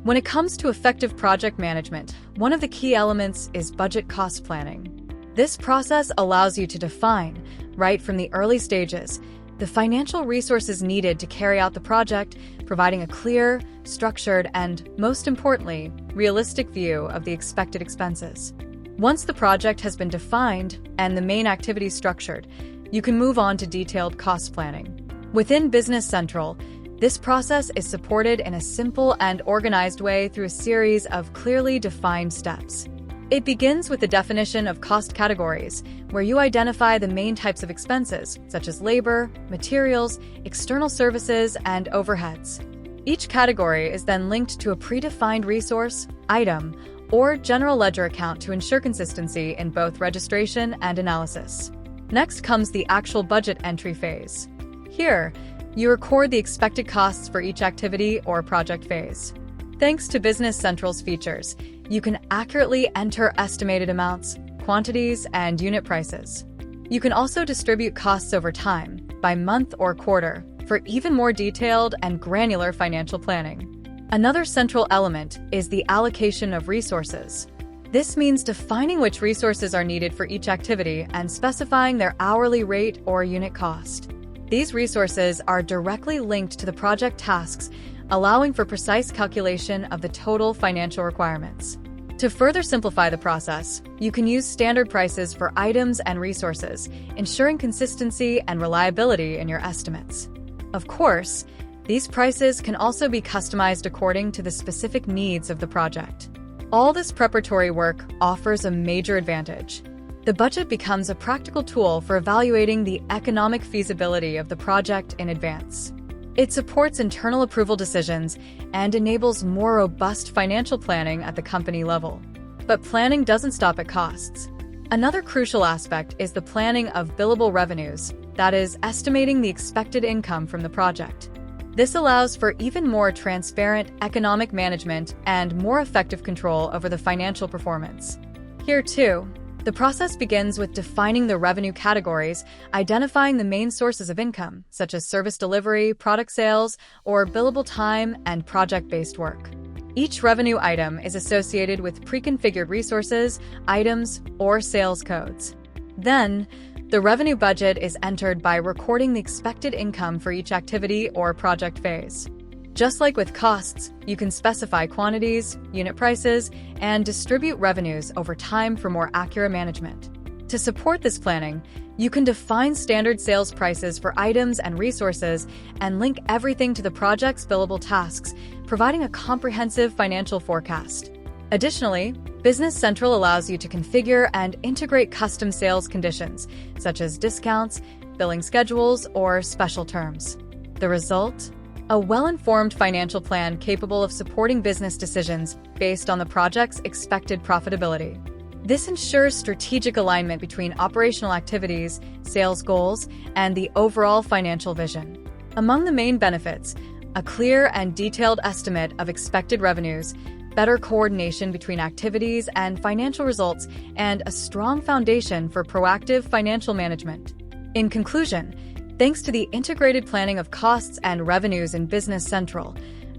When it comes to effective project management, one of the key elements is budget cost planning. This process allows you to define, right from the early stages, the financial resources needed to carry out the project, providing a clear, structured, and, most importantly, realistic view of the expected expenses. Once the project has been defined and the main activities structured, you can move on to detailed cost planning. Within Business Central, this process is supported in a simple and organized way through a series of clearly defined steps. It begins with the definition of cost categories, where you identify the main types of expenses, such as labor, materials, external services, and overheads. Each category is then linked to a predefined resource, item, or general ledger account to ensure consistency in both registration and analysis. Next comes the actual budget entry phase. Here, you record the expected costs for each activity or project phase. Thanks to Business Central's features, you can accurately enter estimated amounts, quantities, and unit prices. You can also distribute costs over time, by month or quarter, for even more detailed and granular financial planning. Another central element is the allocation of resources. This means defining which resources are needed for each activity and specifying their hourly rate or unit cost. These resources are directly linked to the project tasks, allowing for precise calculation of the total financial requirements. To further simplify the process, you can use standard prices for items and resources, ensuring consistency and reliability in your estimates. Of course, these prices can also be customized according to the specific needs of the project. All this preparatory work offers a major advantage. The budget becomes a practical tool for evaluating the economic feasibility of the project in advance. It supports internal approval decisions and enables more robust financial planning at the company level. But planning doesn't stop at costs. Another crucial aspect is the planning of billable revenues, that is, estimating the expected income from the project. This allows for even more transparent economic management and more effective control over the financial performance. Here, too, the process begins with defining the revenue categories, identifying the main sources of income, such as service delivery, product sales, or billable time and project-based work. Each revenue item is associated with pre-configured resources, items, or sales codes. Then, the revenue budget is entered by recording the expected income for each activity or project phase. Just like with costs, you can specify quantities, unit prices, and distribute revenues over time for more accurate management. To support this planning, you can define standard sales prices for items and resources and link everything to the project's billable tasks, providing a comprehensive financial forecast. Additionally, Business Central allows you to configure and integrate custom sales conditions, such as discounts, billing schedules, or special terms. The result? A well-informed financial plan capable of supporting business decisions based on the project's expected profitability. This ensures strategic alignment between operational activities, sales goals, and the overall financial vision. Among the main benefits, a clear and detailed estimate of expected revenues, better coordination between activities and financial results, and a strong foundation for proactive financial management. In conclusion, thanks to the integrated planning of costs and revenues in Business Central,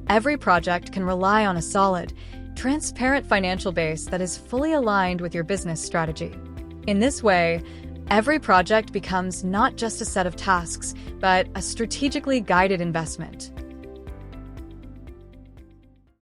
every project can rely on a solid, transparent financial base that is fully aligned with your business strategy. In this way, every project becomes not just a set of tasks, but a strategically guided investment.